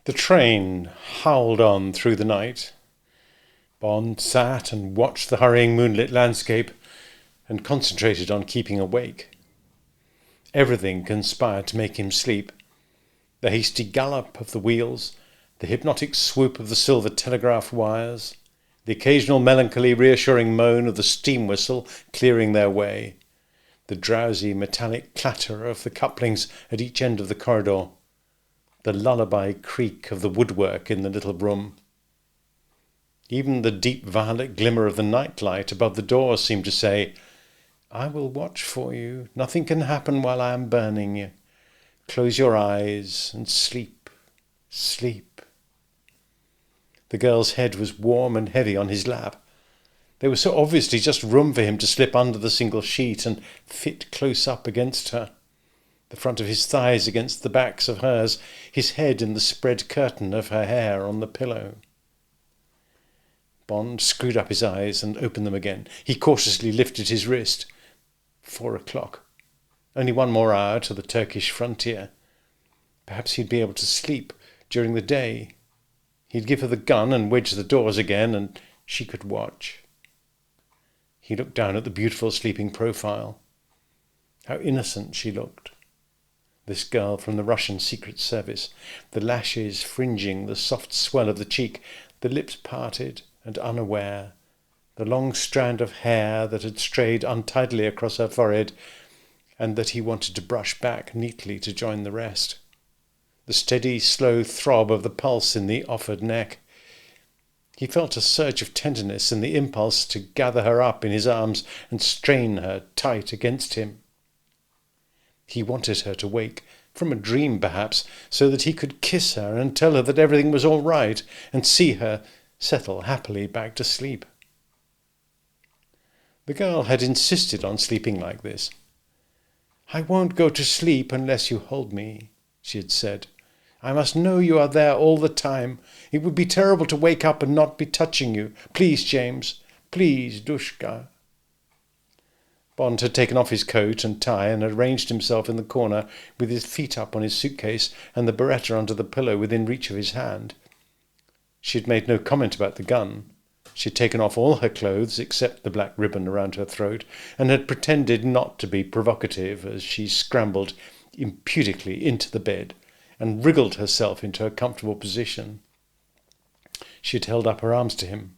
The train howled on through the night. Bond sat and watched the hurrying moonlit landscape and concentrated on keeping awake. Everything conspired to make him sleep. The hasty gallop of the wheels, the hypnotic swoop of the silver telegraph wires, the occasional melancholy reassuring moan of the steam whistle clearing their way, the drowsy metallic clatter of the couplings at each end of the corridor, the lullaby creak of the woodwork in the little room. Even the deep violet glimmer of the nightlight above the door seemed to say, "I will watch for you. Nothing can happen while I am burning you. Close your eyes and sleep, sleep." The girl's head was warm and heavy on his lap. There was so obviously just room for him to slip under the single sheet and fit close up against her. The front of his thighs against the backs of hers, his head in the spread curtain of her hair on the pillow. Bond screwed up his eyes and opened them again. He cautiously lifted his wrist. 4 o'clock. Only one more hour to the Turkish frontier. Perhaps he'd be able to sleep during the day. He'd give her the gun and wedge the doors again, and she could watch. He looked down at the beautiful sleeping profile. How innocent she looked. This girl from the Russian Secret Service, the lashes fringing the soft swell of the cheek, the lips parted and unaware, the long strand of hair that had strayed untidily across her forehead and that he wanted to brush back neatly to join the rest. The steady, slow throb of the pulse in the offered neck. He felt a surge of tenderness and the impulse to gather her up in his arms and strain her tight against him. He wanted her to wake, from a dream perhaps, so that he could kiss her and tell her that everything was all right, and see her settle happily back to sleep. The girl had insisted on sleeping like this. "I won't go to sleep unless you hold me," she had said. "I must know you are there all the time. It would be terrible to wake up and not be touching you. Please, James. Please, Dushka." Bond had taken off his coat and tie and arranged himself in the corner with his feet up on his suitcase and the Beretta under the pillow within reach of his hand. She had made no comment about the gun. She had taken off all her clothes except the black ribbon around her throat and had pretended not to be provocative as she scrambled imputically into the bed and wriggled herself into a comfortable position. She had held up her arms to him.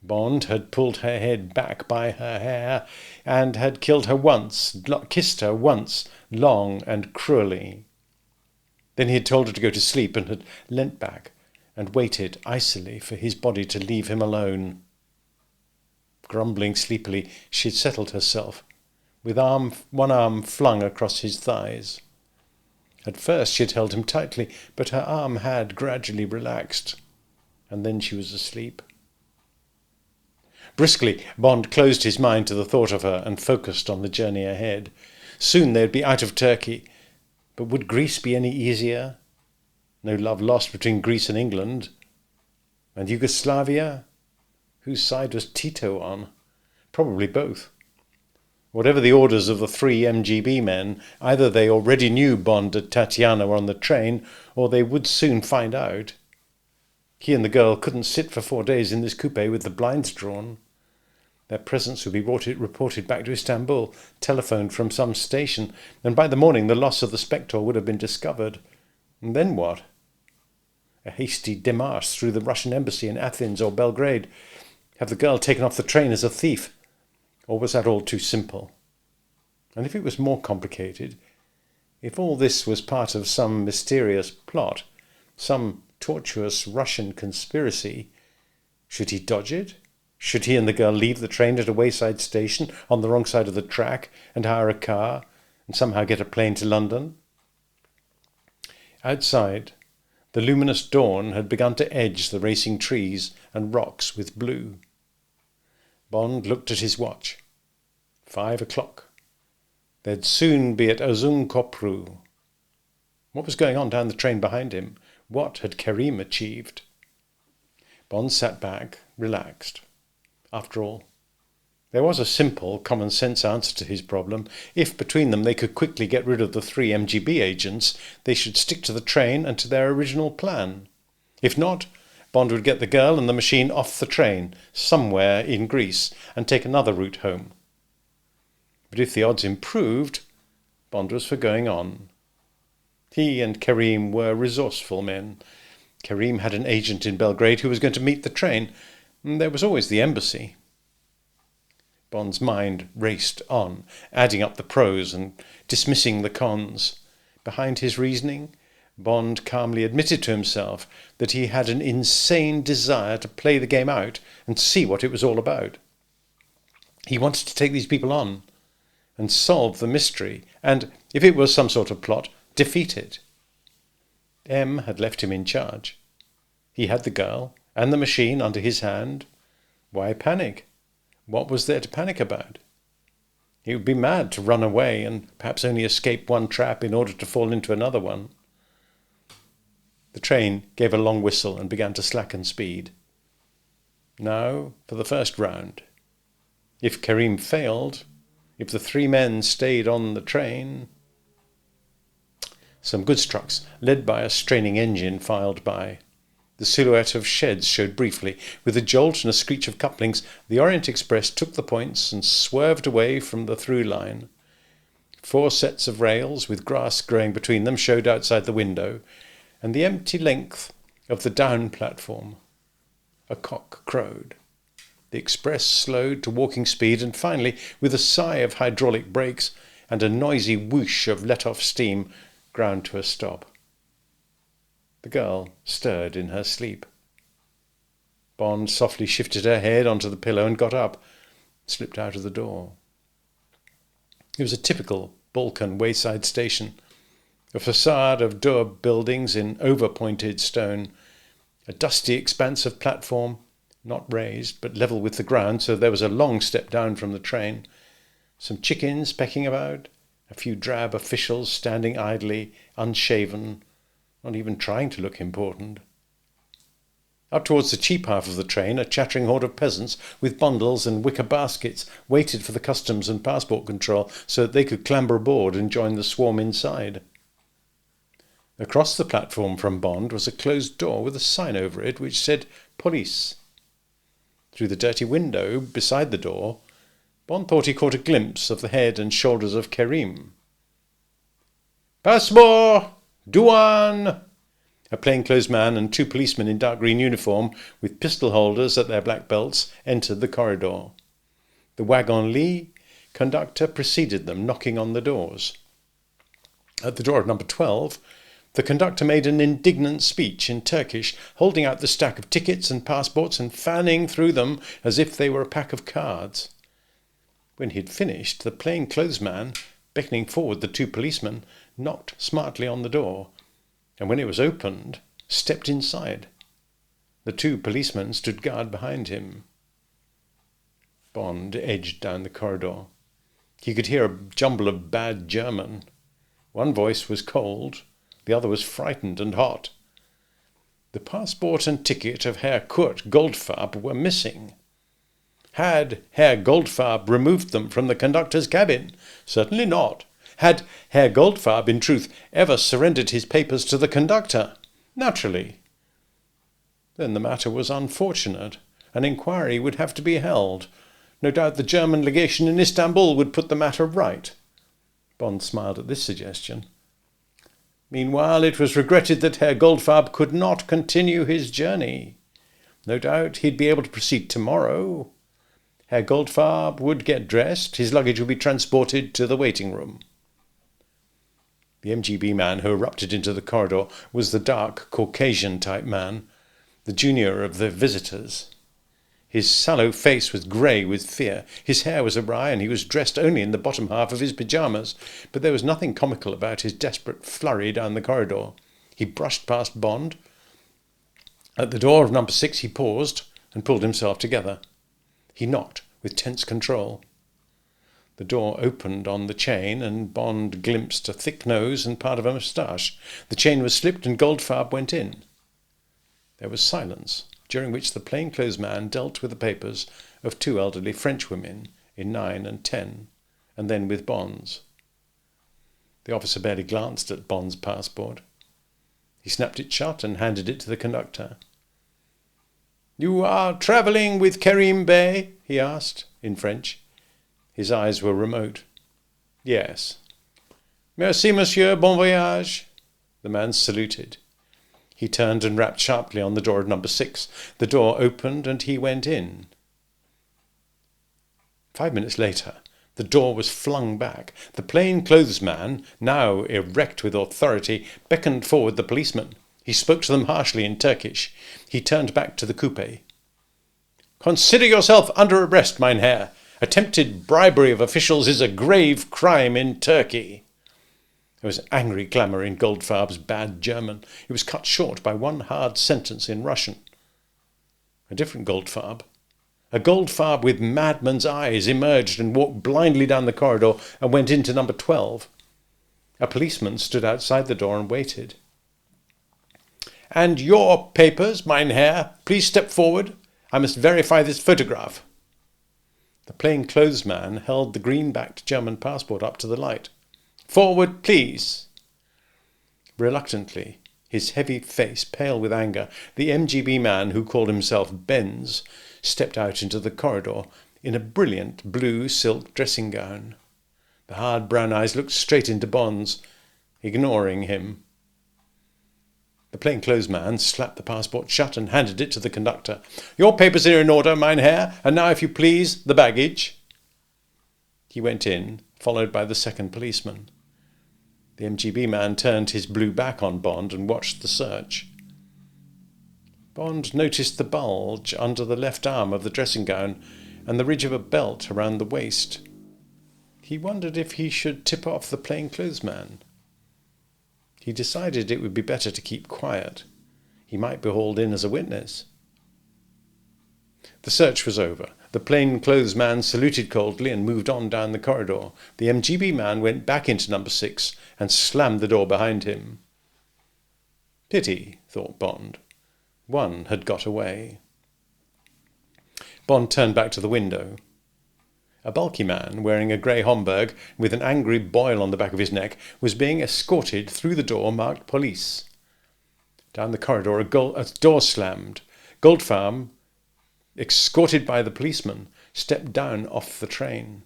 Bond had pulled her head back by her hair and had kissed her once, long and cruelly. Then he had told her to go to sleep and had leant back and waited icily for his body to leave him alone. Grumbling sleepily, she had settled herself, with one arm flung across his thighs. At first she had held him tightly, but her arm had gradually relaxed, and then she was asleep. Briskly, Bond closed his mind to the thought of her and focused on the journey ahead. Soon they'd be out of Turkey. But would Greece be any easier? No love lost between Greece and England. And Yugoslavia? Whose side was Tito on? Probably both. Whatever the orders of the 3 MGB men, either they already knew Bond and Tatiana were on the train, or they would soon find out. He and the girl couldn't sit for 4 days in this coupe with the blinds drawn. Their presence would be reported back to Istanbul, telephoned from some station, and by the morning the loss of the Spector would have been discovered. And then what? A hasty démarche through the Russian embassy in Athens or Belgrade. Have the girl taken off the train as a thief? Or was that all too simple? And if it was more complicated, if all this was part of some mysterious plot, some tortuous Russian conspiracy, should he dodge it? Should he and the girl leave the train at a wayside station on the wrong side of the track and hire a car and somehow get a plane to London? Outside, the luminous dawn had begun to edge the racing trees and rocks with blue. Bond looked at his watch. 5 o'clock. They'd soon be at Uzun Kopru. What was going on down the train behind him? What had Kerim achieved? Bond sat back, relaxed. After all, There was a simple, common-sense answer to his problem. If between them they could quickly get rid of the 3 MGB agents, they should stick to the train and to their original plan. If not, Bond would get the girl and the machine off the train, somewhere in Greece, and take another route home. But if the odds improved, Bond was for going on. He and Karim were resourceful men. Karim had an agent in Belgrade who was going to meet the train. There was always the embassy. Bond's mind raced on, adding up the pros and dismissing the cons. Behind his reasoning, Bond calmly admitted to himself that he had an insane desire to play the game out and see what it was all about. He wanted to take these people on and solve the mystery, and, if it was some sort of plot, defeat it. M had left him in charge. He had the girl and the machine under his hand. Why panic? What was there to panic about? He would be mad to run away and perhaps only escape one trap in order to fall into another one. The train gave a long whistle and began to slacken speed. Now for the first round. If Karim failed, if the 3 men stayed on the train... Some goods trucks, led by a straining engine, filed by. The silhouette of sheds showed briefly. With a jolt and a screech of couplings, the Orient Express took the points and swerved away from the through line. 4 sets of rails, with grass growing between them, showed outside the window, and the empty length of the down platform. A cock crowed. The express slowed to walking speed, and finally, with a sigh of hydraulic brakes and a noisy whoosh of let-off steam, ground to a stop. The girl stirred in her sleep. Bond softly shifted her head onto the pillow and got up, slipped out of the door. It was a typical Balkan wayside station, a facade of daub buildings in over-pointed stone, a dusty expanse of platform, not raised but level with the ground, so there was a long step down from the train, some chickens pecking about, a few drab officials standing idly, unshaven, not even trying to look important. Up towards the cheap half of the train, a chattering horde of peasants with bundles and wicker baskets waited for the customs and passport control so that they could clamber aboard and join the swarm inside. Across the platform from Bond was a closed door with a sign over it which said "Police." Through the dirty window beside the door, Bond thought he caught a glimpse of the head and shoulders of Karim. "Passeport! Douane!" A plainclothes man and 2 policemen in dark green uniform with pistol holders at their black belts entered the corridor. The wagon-lit conductor preceded them, knocking on the doors. At the door of number 12, the conductor made an indignant speech in Turkish, holding out the stack of tickets and passports and fanning through them as if they were a pack of cards. When he had finished, the plainclothes man, beckoning forward the 2 policemen, knocked smartly on the door, and when it was opened, stepped inside. The 2 policemen stood guard behind him. Bond edged down the corridor. He could hear a jumble of bad German. One voice was cold, the other was frightened and hot. The passport and ticket of Herr Kurt Goldfarb were missing. Had Herr Goldfarb removed them from the conductor's cabin? Certainly not. Had Herr Goldfarb, in truth, ever surrendered his papers to the conductor? Naturally. Then the matter was unfortunate. An inquiry would have to be held. No doubt the German legation in Istanbul would put the matter right. Bond smiled at this suggestion. Meanwhile, it was regretted that Herr Goldfarb could not continue his journey. No doubt he'd be able to proceed tomorrow. Herr Goldfarb would get dressed. His luggage would be transported to the waiting room. The MGB man who erupted into the corridor was the dark, Caucasian-type man, the junior of the visitors. His sallow face was grey with fear. His hair was awry, and he was dressed only in the bottom half of his pyjamas, but there was nothing comical about his desperate flurry down the corridor. He brushed past Bond. At the door of number 6 he paused and pulled himself together. He knocked with tense control. The door opened on the chain, and Bond glimpsed a thick nose and part of a moustache. The chain was slipped, and Goldfarb went in. There was silence, during which the plainclothes man dealt with the papers of 2 elderly Frenchwomen, in 9 and 10, and then with Bond's. The officer barely glanced at Bond's passport. He snapped it shut and handed it to the conductor. "You are travelling with Kerim Bey?" he asked, in French. His eyes were remote. "Yes." "Merci, monsieur, bon voyage." The man saluted. He turned and rapped sharply on the door of number 6. The door opened and he went in. 5 minutes later, the door was flung back. The plain-clothes man, now erect with authority, beckoned forward the policeman. He spoke to them harshly in Turkish. He turned back to the coupe. "Consider yourself under arrest, mein Herr. Attempted bribery of officials is a grave crime in Turkey." There was angry clamour in Goldfarb's bad German. It was cut short by one hard sentence in Russian. A different Goldfarb. A Goldfarb with madman's eyes emerged and walked blindly down the corridor and went into number 12. A policeman stood outside the door and waited. "And your papers, mein Herr? Please step forward. I must verify this photograph." The plain-clothes man held the green-backed German passport up to the light. "Forward, please." Reluctantly, his heavy face pale with anger, the MGB man, who called himself Benz, stepped out into the corridor in a brilliant blue silk dressing gown. The hard brown eyes looked straight into Bond's, ignoring him. The plain-clothes man slapped the passport shut and handed it to the conductor. "Your papers are in order, mein Herr, and now, if you please, the baggage." He went in, followed by the second policeman. The MGB man turned his blue back on Bond and watched the search. Bond noticed the bulge under the left arm of the dressing gown and the ridge of a belt around the waist. He wondered if he should tip off the plain-clothes man. He decided it would be better to keep quiet. He might be hauled in as a witness. The search was over. The plain-clothes man saluted coldly and moved on down the corridor. The MGB man went back into number 6 and slammed the door behind him. Pity, thought Bond. One had got away. Bond turned back to the window. A bulky man, wearing a grey Homburg with an angry boil on the back of his neck, was being escorted through the door marked police. Down the corridor a door slammed. Goldfarb, escorted by the policeman, stepped down off the train.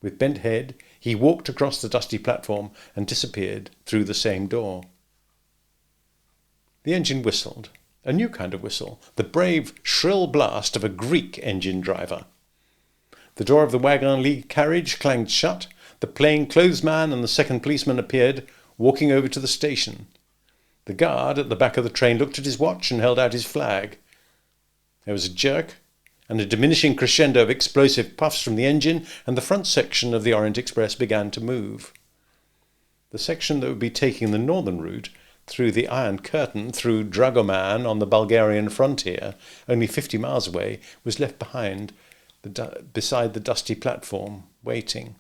With bent head, he walked across the dusty platform and disappeared through the same door. The engine whistled, a new kind of whistle, the brave, shrill blast of a Greek engine driver. The door of the wagon-lit carriage clanged shut. The plain-clothes man and the second policeman appeared, walking over to the station. The guard at the back of the train looked at his watch and held out his flag. There was a jerk and a diminishing crescendo of explosive puffs from the engine, and the front section of the Orient Express began to move. The section that would be taking the northern route, through the Iron Curtain, through Dragoman on the Bulgarian frontier, only 50 miles away, was left behind, beside the dusty platform, waiting.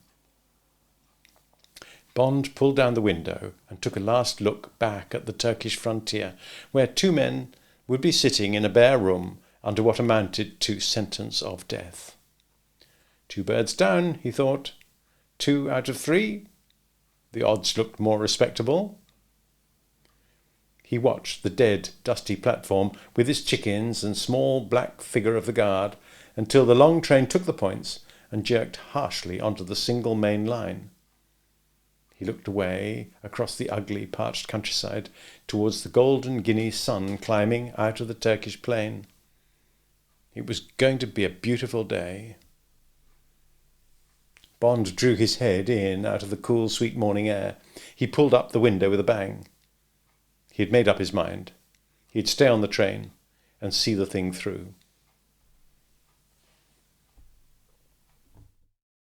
Bond pulled down the window and took a last look back at the Turkish frontier, where 2 men would be sitting in a bare room under what amounted to sentence of death. 2 birds down, he thought. 2 out of 3. The odds looked more respectable. He watched the dead, dusty platform with its chickens and small black figure of the guard until the long train took the points and jerked harshly onto the single main line. He looked away across the ugly, parched countryside towards the golden Guinea sun climbing out of the Turkish plain. It was going to be a beautiful day. Bond drew his head in out of the cool, sweet morning air. He pulled up the window with a bang. He had made up his mind. He'd stay on the train and see the thing through.